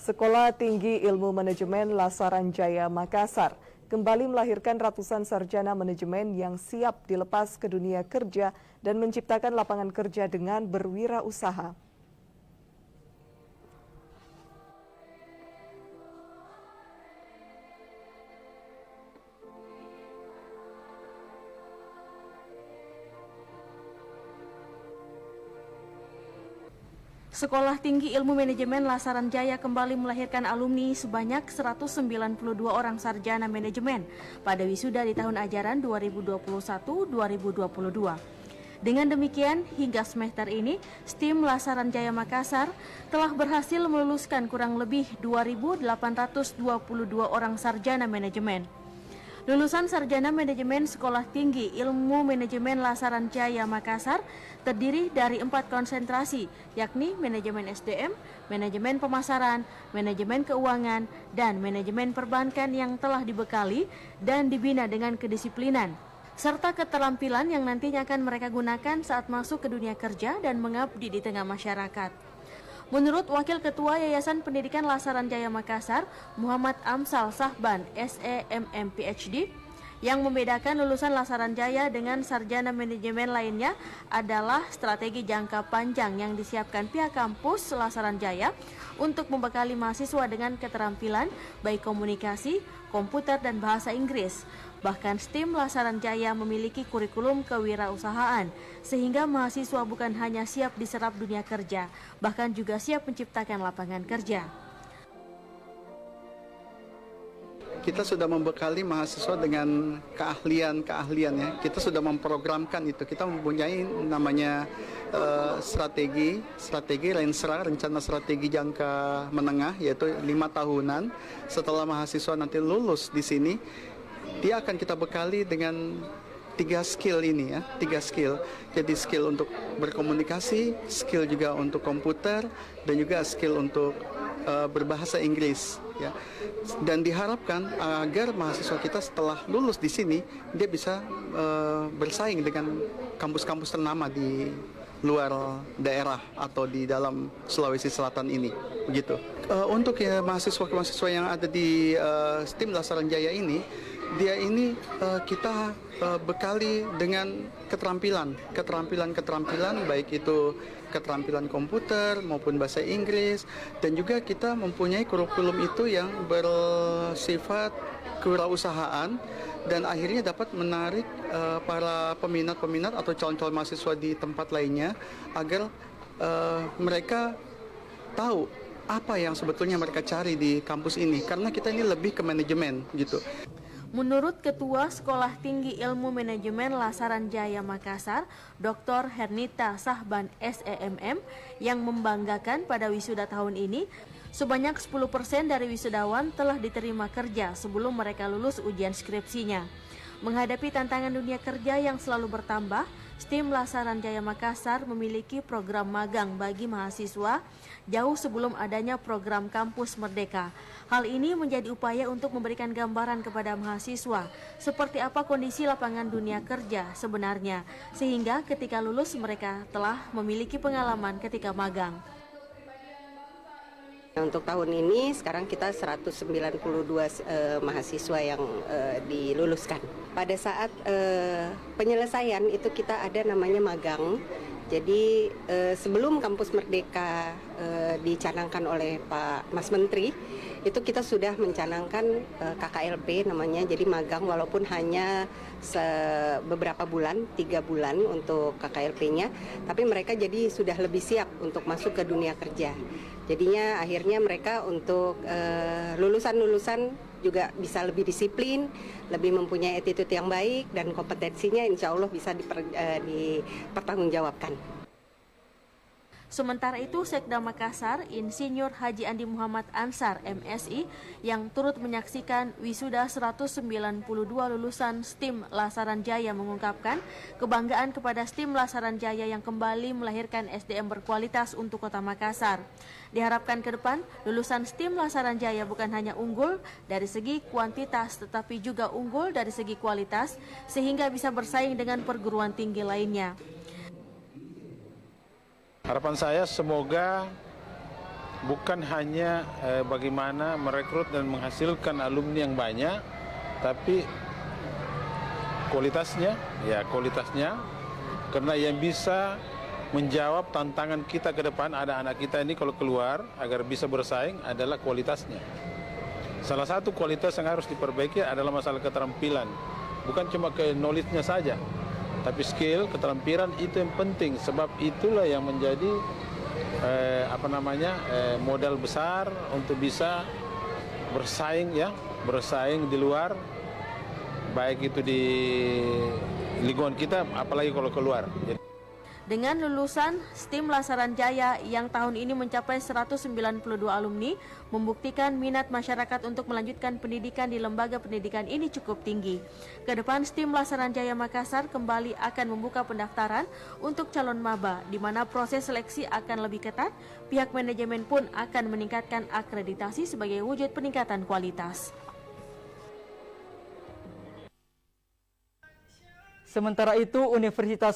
Sekolah Tinggi Ilmu Manajemen Lasaran Jaya Makassar kembali melahirkan ratusan sarjana manajemen yang siap dilepas ke dunia kerja dan menciptakan lapangan kerja dengan berwirausaha. Sekolah Tinggi Ilmu Manajemen Lasaran Jaya kembali melahirkan alumni sebanyak 192 orang sarjana manajemen pada wisuda di tahun ajaran 2021-2022. Dengan demikian, hingga semester ini, STIM Lasaran Jaya Makassar telah berhasil meluluskan kurang lebih 2.822 orang sarjana manajemen. Lulusan sarjana manajemen Sekolah Tinggi Ilmu Manajemen Lasaran Jaya Makassar terdiri dari 4 konsentrasi, yakni manajemen SDM, manajemen pemasaran, manajemen keuangan, dan manajemen perbankan yang telah dibekali dan dibina dengan kedisiplinan, serta keterampilan yang nantinya akan mereka gunakan saat masuk ke dunia kerja dan mengabdi di tengah masyarakat. Menurut Wakil Ketua Yayasan Pendidikan Lasaran Jaya Makassar, Muhammad Amsal Sahban, SEMM PhD, yang membedakan lulusan Lasaran Jaya dengan sarjana manajemen lainnya adalah strategi jangka panjang yang disiapkan pihak kampus Lasaran Jaya untuk membekali mahasiswa dengan keterampilan baik komunikasi, komputer, dan bahasa Inggris. Bahkan STIM Lasaran Jaya memiliki kurikulum kewirausahaan, sehingga mahasiswa bukan hanya siap diserap dunia kerja, bahkan juga siap menciptakan lapangan kerja. Kita sudah membekali mahasiswa dengan keahlian ya. Kita sudah memprogramkan itu. Kita mempunyai namanya strategi Lensra, rencana strategi jangka menengah, yaitu 5 tahunan. Setelah mahasiswa nanti lulus di sini, dia akan kita bekali dengan 3 skill ini ya, 3 skill. Jadi skill untuk berkomunikasi, skill juga untuk komputer, dan juga skill untuk berbahasa Inggris ya. Dan diharapkan agar mahasiswa kita setelah lulus di sini dia bisa bersaing dengan kampus-kampus ternama di luar daerah atau di dalam Sulawesi Selatan ini, begitu. Untuk ya mahasiswa yang ada di STIM Lasaran Jaya ini, dia ini kita bekali dengan keterampilan baik itu keterampilan komputer maupun bahasa Inggris, dan juga kita mempunyai kurikulum itu yang bersifat kewirausahaan dan akhirnya dapat menarik para peminat atau calon-calon mahasiswa di tempat lainnya agar mereka tahu apa yang sebetulnya mereka cari di kampus ini, karena kita ini lebih ke manajemen gitu. Menurut Ketua Sekolah Tinggi Ilmu Manajemen Lasaran Jaya Makassar, Dr. Hernita Sahban SEMM, yang membanggakan pada wisuda tahun ini, sebanyak 10% dari wisudawan telah diterima kerja sebelum mereka lulus ujian skripsinya. Menghadapi tantangan dunia kerja yang selalu bertambah, STIM Lasaran Jaya Makassar memiliki program magang bagi mahasiswa jauh sebelum adanya program Kampus Merdeka. Hal ini menjadi upaya untuk memberikan gambaran kepada mahasiswa seperti apa kondisi lapangan dunia kerja sebenarnya, sehingga ketika lulus mereka telah memiliki pengalaman ketika magang. Untuk tahun ini sekarang kita 192 mahasiswa yang diluluskan. Pada saat penyelesaian itu kita ada namanya magang. Jadi sebelum Kampus Merdeka dicanangkan oleh Pak Mas Menteri, itu kita sudah mencanangkan KKLP namanya, jadi magang walaupun hanya beberapa bulan, 3 bulan untuk KKLP-nya, tapi mereka jadi sudah lebih siap untuk masuk ke dunia kerja. Jadinya akhirnya mereka untuk lulusan-lulusan juga bisa lebih disiplin, lebih mempunyai attitude yang baik, dan kompetensinya insya Allah bisa dipertanggungjawabkan. Sementara itu, Sekda Makassar, Insinyur Haji Andi Muhammad Ansar, MSI, yang turut menyaksikan wisuda 192 lulusan STIM Lasaran Jaya mengungkapkan kebanggaan kepada STIM Lasaran Jaya yang kembali melahirkan SDM berkualitas untuk Kota Makassar. Diharapkan ke depan, lulusan STIM Lasaran Jaya bukan hanya unggul dari segi kuantitas, tetapi juga unggul dari segi kualitas, sehingga bisa bersaing dengan perguruan tinggi lainnya. Harapan saya semoga bukan hanya bagaimana merekrut dan menghasilkan alumni yang banyak, tapi kualitasnya, karena yang bisa menjawab tantangan kita ke depan, ada anak kita ini kalau keluar agar bisa bersaing adalah kualitasnya. Salah satu kualitas yang harus diperbaiki adalah masalah keterampilan, bukan cuma ke knowledge-nya saja, tapi skill, keterampilan itu yang penting, sebab itulah yang menjadi modal besar untuk bisa bersaing di luar, baik itu di lingkungan kita, apalagi kalau keluar. Dengan lulusan STIM Lasaran Jaya yang tahun ini mencapai 192 alumni, membuktikan minat masyarakat untuk melanjutkan pendidikan di lembaga pendidikan ini cukup tinggi. Kedepan STIM Lasaran Jaya Makassar kembali akan membuka pendaftaran untuk calon maba, di mana proses seleksi akan lebih ketat. Pihak manajemen pun akan meningkatkan akreditasi sebagai wujud peningkatan kualitas. Sementara itu, Universitas